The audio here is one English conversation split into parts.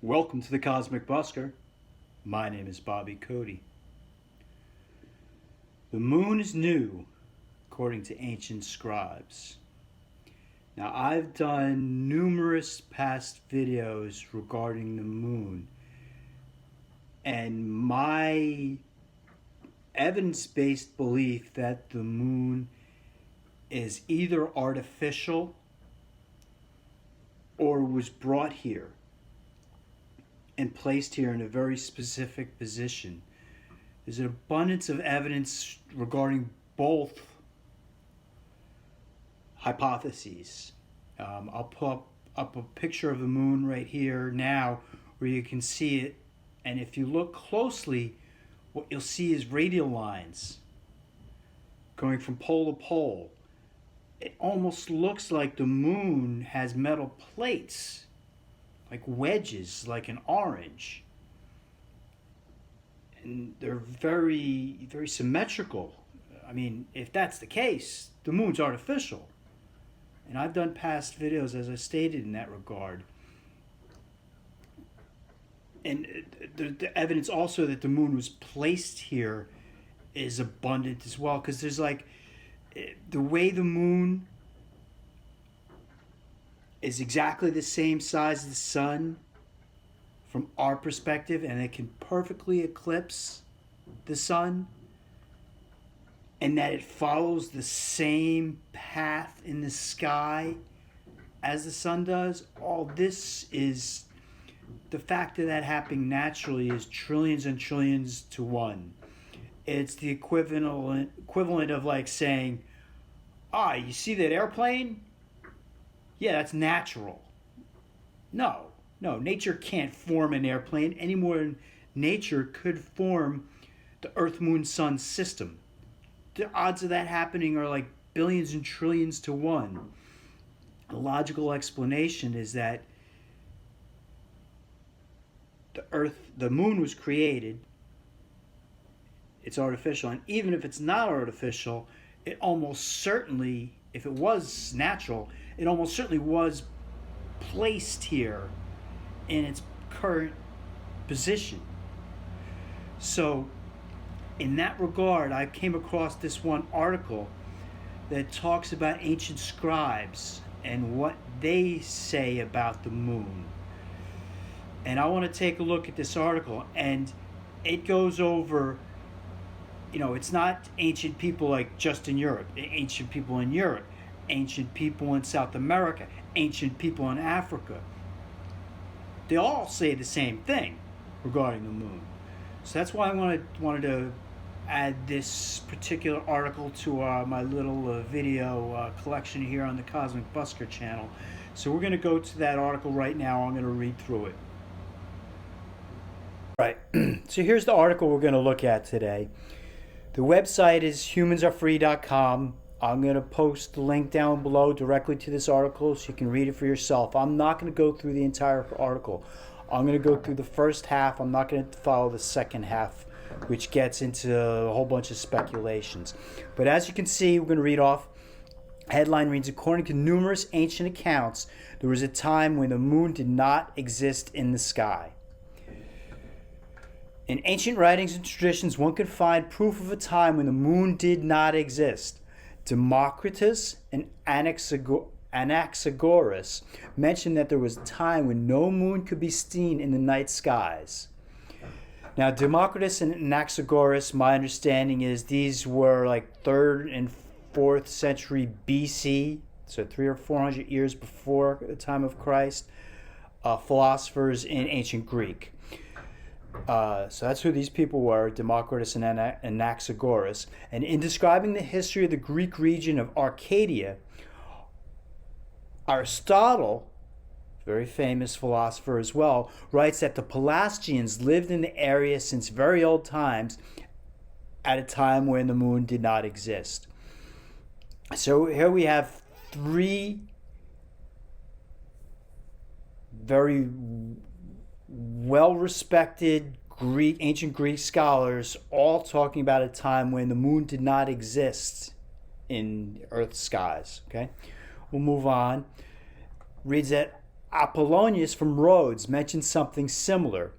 Welcome to the Cosmic Busker. My name is Codey. The moon is new, according to ancient scribes. Now, I've done numerous past videos regarding the moon, and my evidence-based belief that the moon is either artificial or was brought here and placed here in a very specific position. There's an abundance of evidence regarding both hypotheses. I'll put up a picture of the moon right here now where you can see it, and if you look closely, what you'll see is radial lines going from pole to pole. It almost looks like the moon has metal plates, like wedges, like an orange. And they're very, very symmetrical. I mean, if that's the case, the moon's artificial. And I've done past videos, as I stated, in that regard. And the evidence also that the moon was placed here is abundant as well, because there's like, the way the moon is exactly the same size as the sun from our perspective, and it can perfectly eclipse the sun, and that it follows the same path in the sky as the sun does. All this is, the fact of that happening naturally is trillions and trillions to one. It's the equivalent of like saying, you see that airplane? Yeah, that's natural. No, nature can't form an airplane any more than nature could form the Earth, Moon, Sun system. The odds of that happening are like billions and trillions to one. The logical explanation is that the moon was created. It's artificial, and even if it's not artificial, it almost certainly, if it was natural, it almost certainly was placed here in its current position. So, in that regard, I came across this one article that talks about ancient scribes and what they say about the moon. And I want to take a look at this article, and it goes over, it's not ancient people like just in Europe, ancient people in Europe, ancient people in South America, ancient people in Africa. They all say the same thing regarding the moon. So that's why I wanted to add this particular article to my little video collection here on the Cosmic Busker channel. So we're going to go to that article right now. I'm going to read through it. Right. So here's the article we're going to look at today. The website is humansarefree.com. I'm going to post the link down below directly to this article so you can read it for yourself. I'm not going to go through the entire article. I'm going to go through the first half. I'm not going to follow the second half, which gets into a whole bunch of speculations. But as you can see, we're going to read off. Headline reads, according to numerous ancient accounts, there was a time when the moon did not exist in the sky. In ancient writings and traditions, one could find proof of a time when the moon did not exist. Democritus and Anaxagoras mentioned that there was a time when no moon could be seen in the night skies. Now, Democritus and Anaxagoras, my understanding is these were like 3rd and 4th century BC, so 300 or 400 years before the time of Christ, philosophers in ancient Greek. So that's who these people were, Democritus and Anaxagoras. And in describing the history of the Greek region of Arcadia, Aristotle, very famous philosopher as well, writes that the Pelasgians lived in the area since very old times, at a time when the moon did not exist. So here we have 3 very well-respected ancient Greek scholars all talking about a time when the moon did not exist in Earth's skies. Okay, we'll move on. Reads that Apollonius from Rhodes mentions something similar.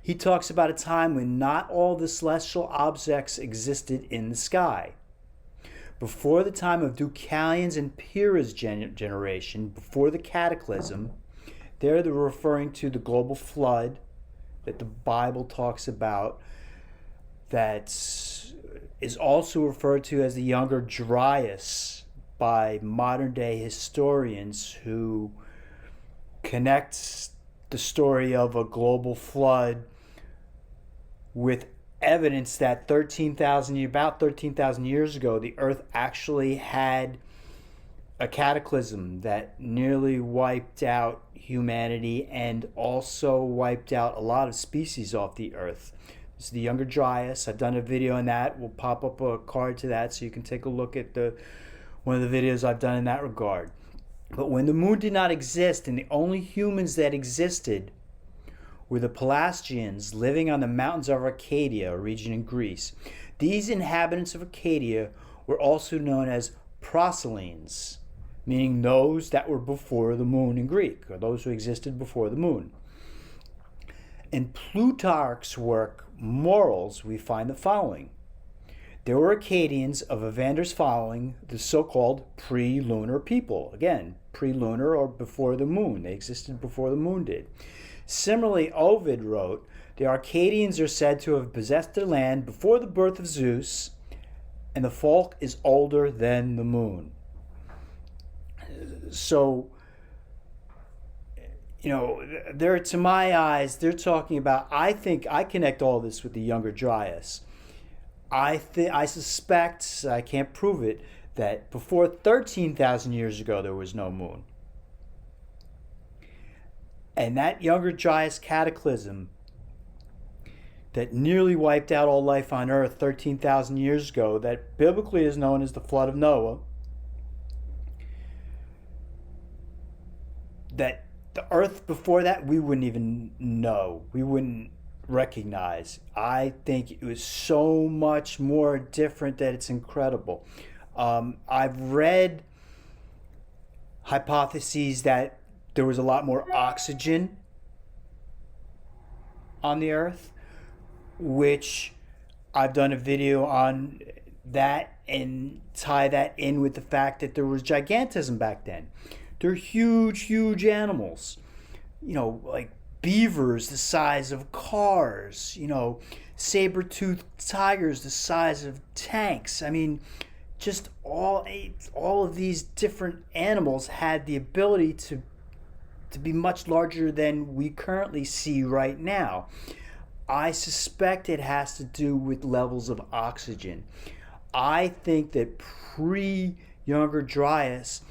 He talks about a time when not all the celestial objects existed in the sky. Before the time of Deucalion's and Pyrrha's generation, before the cataclysm, there they're referring to the global flood that the Bible talks about, that is also referred to as the Younger Dryas by modern day historians who connect the story of a global flood with evidence that about 13,000 years ago, the earth actually had a cataclysm that nearly wiped out humanity and also wiped out a lot of species off the earth. This is the Younger Dryas. I've done a video on that. We'll pop up a card to that so you can take a look at one of the videos I've done in that regard. But when the moon did not exist and the only humans that existed were the Pelasgians living on the mountains of Arcadia, a region in Greece. These inhabitants of Arcadia were also known as proselenes, meaning those that were before the moon in Greek, or those who existed before the moon. In Plutarch's work, Morals, we find the following. There were Acadians of Evander's following, the so-called pre-lunar people. Again, pre-lunar or before the moon. They existed before the moon did. Similarly, Ovid wrote, the Arcadians are said to have possessed their land before the birth of Zeus, and the folk is older than the moon. So, they're, to my eyes, they're talking about, I think I connect all this with the Younger Dryas. I suspect, I can't prove it, that before 13,000 years ago there was no moon. And that Younger Dryas cataclysm that nearly wiped out all life on Earth 13,000 years ago, that biblically is known as the flood of Noah, that the Earth before that we wouldn't even know, we wouldn't recognize. I think it was so much more different that it's incredible. I've read hypotheses that there was a lot more oxygen on the Earth, which I've done a video on that and tie that in with the fact that there was gigantism back then. They're huge, huge animals. Like beavers the size of cars, saber-toothed tigers the size of tanks. I mean, just all of these different animals had the ability to be much larger than we currently see right now. I suspect it has to do with levels of oxygen. I think that pre-Younger Dryas,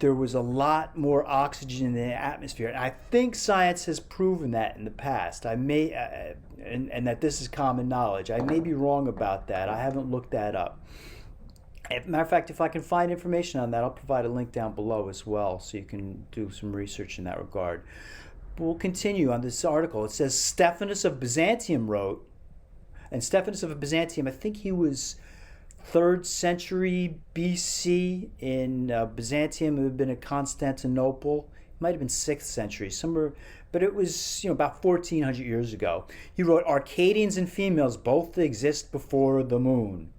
there was a lot more oxygen in the atmosphere. And I think science has proven that in the past. And that this is common knowledge. I may be wrong about that. I haven't looked that up. As a matter of fact, if I can find information on that, I'll provide a link down below as well, so you can do some research in that regard. But we'll continue on this article. It says Stephanus of Byzantium wrote, and Stephanus of Byzantium, I think he was 3rd century BC in Byzantium. It would have been at Constantinople. It might have been 6th century, somewhere, but it was about 1400 years ago. He wrote, Arcadians and females both exist before the moon.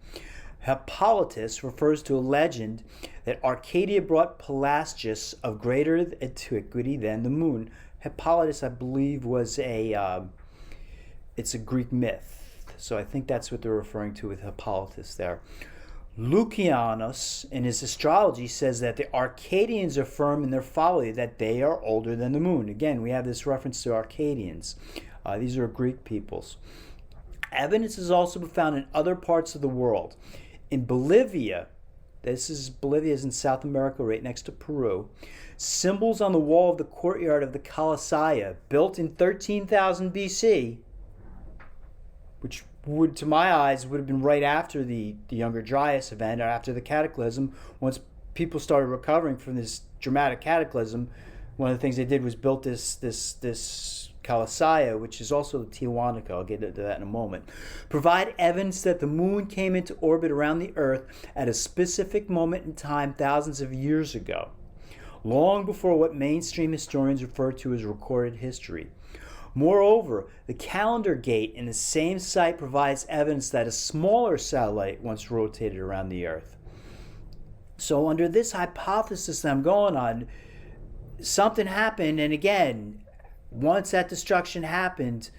Hippolytus refers to a legend that Arcadia brought Pelasgus of greater antiquity than the moon. Hippolytus, I believe, was it's a Greek myth. So I think that's what they're referring to with Hippolytus there. Lucianus, in his astrology, says that the Arcadians affirm in their folly that they are older than the moon. Again, we have this reference to Arcadians. These are Greek peoples. Evidence is also found in other parts of the world. In Bolivia, Bolivia is in South America, right next to Peru. Symbols on the wall of the courtyard of the Colossia, built in 13,000 BC, which would, to my eyes, would have been right after the Younger Dryas event, or after the cataclysm. Once people started recovering from this dramatic cataclysm, one of the things they did was built this Colossia, which is also the Tiwanaku. I'll get into that in a moment. Provide evidence that the moon came into orbit around the Earth at a specific moment in time thousands of years ago. long before what mainstream historians refer to as recorded history. Moreover, the calendar gate in the same site provides evidence that a smaller satellite once rotated around the Earth. So under this hypothesis that I'm going on, something happened, and again, once that destruction happened,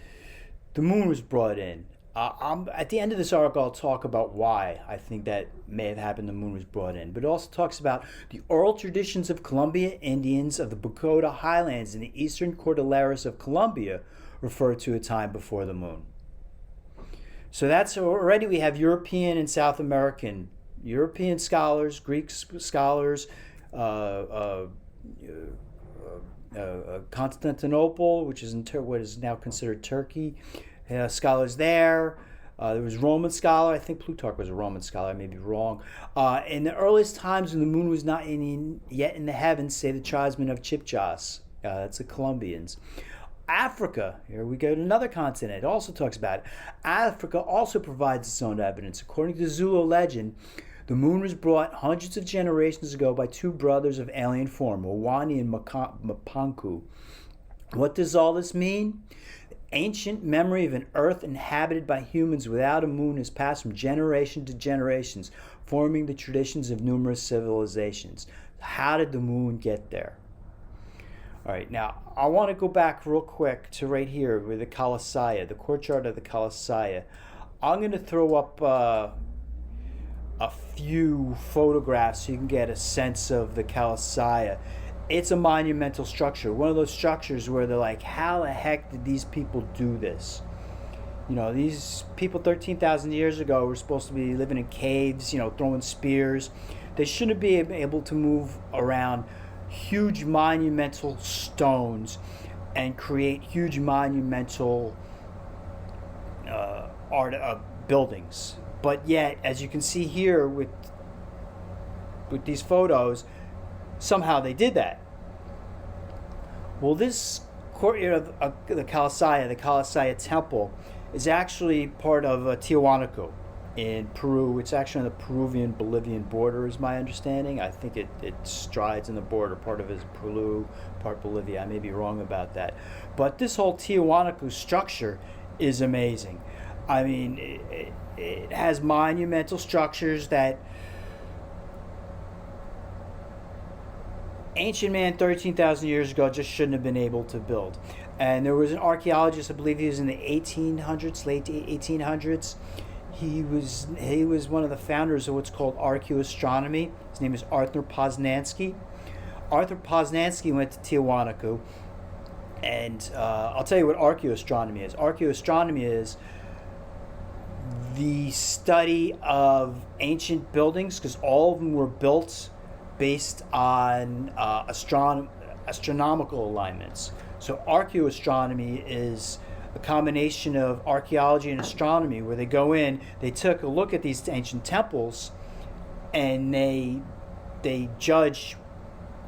the moon was brought in. At the end of this article, I'll talk about why I think that may have happened. The moon was brought in, but it also talks about the oral traditions of Columbia Indians of the Bucota Highlands in the eastern Cordilleras of Colombia refer to a time before the moon. So that's already we have European and South American, European scholars, Greek scholars, Constantinople, which is what is now considered Turkey. Scholars there. There was Roman scholar. I think Plutarch was a Roman scholar. I may be wrong. In the earliest times when the moon was not yet in the heavens, say the tribesmen of Chipchas. That's the Colombians. Africa, here we go to another continent. It also talks about it. Africa also provides its own evidence. According to the Zulu legend, the moon was brought hundreds of generations ago by two brothers of alien form, Mwani and Mpanku. What does all this mean? Ancient memory of an earth inhabited by humans without a moon has passed from generation to generations, forming the traditions of numerous civilizations. How did the moon get there? All right, now I want to go back real quick to right here with the Kalasaya, the courtyard of the Kalasaya. I'm going to throw up a few photographs so you can get a sense of the Kalasaya. It's a monumental structure. One of those structures where they're like, how the heck did these people do this? You know, these people 13,000 years ago were supposed to be living in caves, throwing spears. They shouldn't be able to move around huge monumental stones and create huge monumental buildings. But yet, as you can see here with these photos, somehow they did that. Well, this courtyard of the Kalasaya Temple, is actually part of Tiahuanaco in Peru. It's actually on the Peruvian-Bolivian border, is my understanding. I think it strides in the border. Part of it is Peru, part Bolivia. I may be wrong about that. But this whole Tiahuanaco structure is amazing. I mean, it has monumental structures that ancient man 13,000 years ago just shouldn't have been able to build. And there was an archaeologist, I believe he was in the 1800s, late 1800s. He was one of the founders of what's called archaeoastronomy. His name is Arthur Poznansky. Arthur Poznansky went to Tiahuanaco, and I'll tell you what archaeoastronomy is. Archaeoastronomy is the study of ancient buildings, because all of them were built based on astronomical alignments. So archaeoastronomy is a combination of archaeology and astronomy, where they go in, they took a look at these ancient temples, and they judge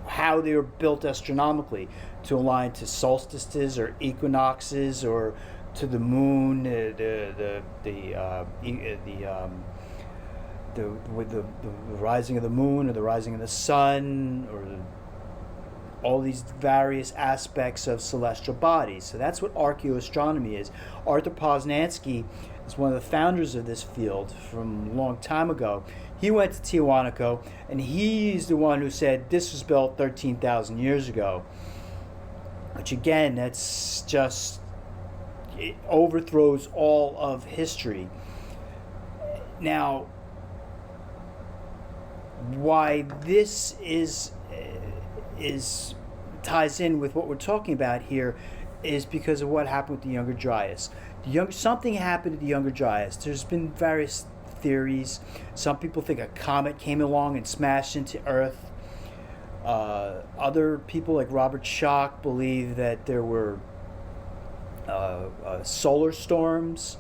how they were built astronomically to align to solstices or equinoxes or to the moon, the rising of the moon or the rising of the sun, or all these various aspects of celestial bodies. So that's what archaeoastronomy is. Arthur Poznansky is one of the founders of this field from a long time ago. He went to Tiahuanaco, and he's the one who said this was built 13,000 years ago. Which again, that's just, it overthrows all of history. Now, why this ties in with what we're talking about here is because of what happened with the Younger Dryas. Something happened to the Younger Dryas. There's been various theories. Some people think a comet came along and smashed into Earth. Other people like Robert Schoch believe that there were solar storms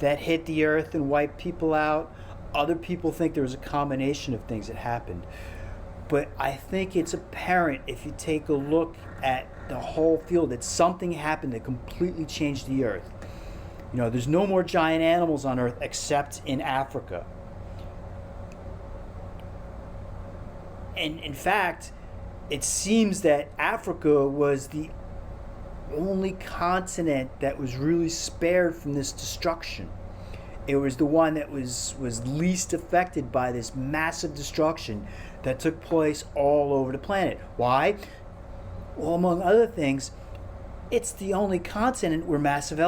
that hit the Earth and wiped people out. Other people think there was a combination of things that happened. But I think it's apparent if you take a look at the whole field that something happened that completely changed the Earth. There's no more giant animals on Earth except in Africa. And in fact, it seems that Africa was the only continent that was really spared from this destruction. It was the one that was least affected by this massive destruction that took place all over the planet. Why? Well, among other things, it's the only continent where massive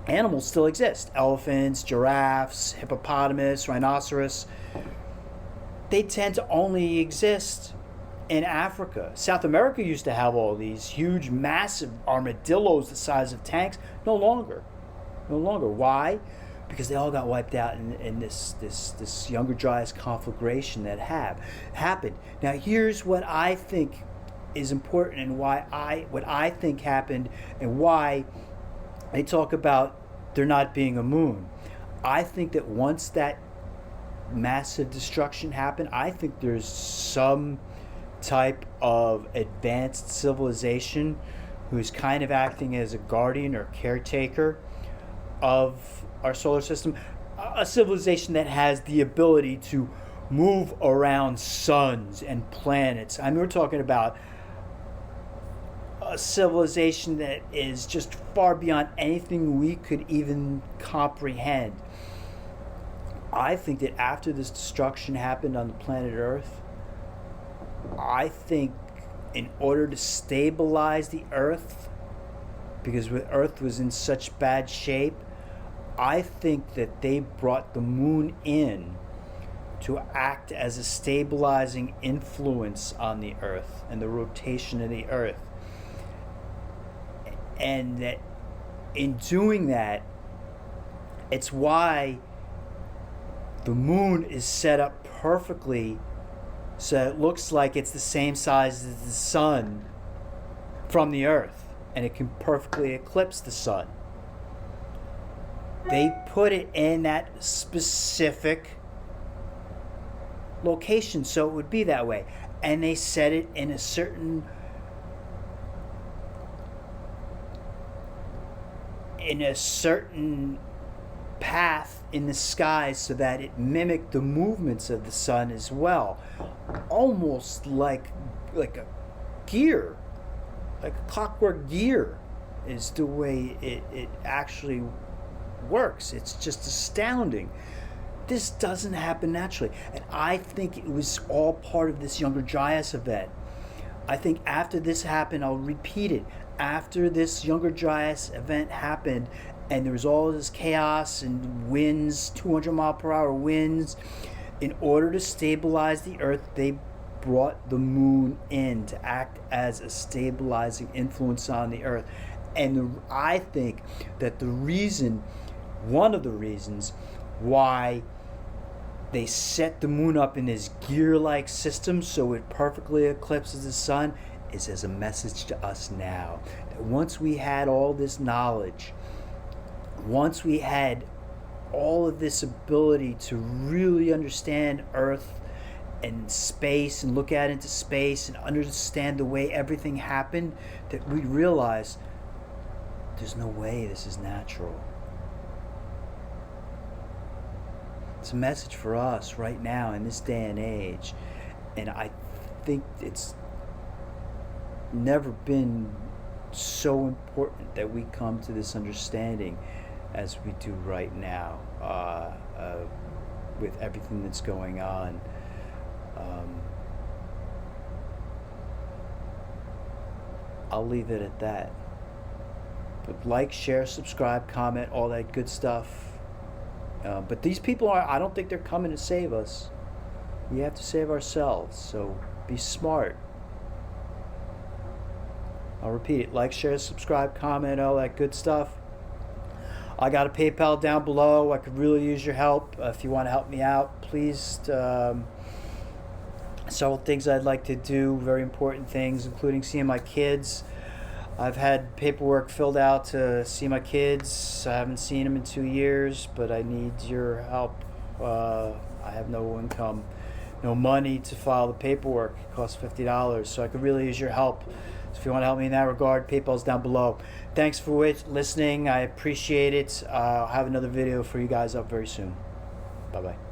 animals still exist. Elephants, giraffes, hippopotamus, rhinoceros. They tend to only exist in Africa. South America used to have all these huge, massive armadillos the size of tanks. No longer. Why? Because they all got wiped out in this Younger Dryas conflagration that happened. Now, here's what I think is important, and what I think happened, and why they talk about there not being a moon. I think that once that massive destruction happened, I think there's some type of advanced civilization who's kind of acting as a guardian or caretaker of our solar system, a civilization that has the ability to move around suns and planets. I mean, we're talking about a civilization that is just far beyond anything we could even comprehend. I think that after this destruction happened on the planet Earth, I think in order to stabilize the Earth, because the Earth was in such bad shape, I think that they brought the moon in to act as a stabilizing influence on the Earth and the rotation of the Earth. And that in doing that, it's why the moon is set up perfectly so it looks like it's the same size as the sun from the Earth, and it can perfectly eclipse the sun. They put it in that specific location so it would be that way, and they set it in a certain path in the sky so that it mimicked the movements of the sun as well, almost like a gear, like a clockwork gear is the way it actually works. It's just astounding. This doesn't happen naturally, and I think it was all part of this Younger Dryas event. I think after this happened, I'll repeat it, after this Younger Dryas event happened and there was all this chaos and winds, 200 mile per hour winds, in order to stabilize the Earth, they brought the moon in to act as a stabilizing influence on the Earth. And I think that one of the reasons why they set the moon up in this gear-like system so it perfectly eclipses the sun is as a message to us now. That once we had all this knowledge, once we had all of this ability to really understand Earth and space and look out into space and understand the way everything happened, that we realized there's no way this is natural. It's a message for us right now in this day and age, and I think it's never been so important that we come to this understanding as we do right now, with everything that's going on. I'll leave it at that. But like, share, subscribe, comment, all that good stuff. But these people I don't think they're coming to save us. We have to save ourselves, so be smart. I'll repeat it. Like, share, subscribe, comment, all that good stuff. I got a PayPal down below. I could really use your help. If you want to help me out, please. Several things I'd like to do, very important things, including seeing my kids. I've had paperwork filled out to see my kids. I haven't seen them in 2 years, but I need your help. I have no income, no money to file the paperwork. It costs $50, so I could really use your help. So if you want to help me in that regard, PayPal's down below. Thanks for listening. I appreciate it. I'll have another video for you guys up very soon. Bye-bye.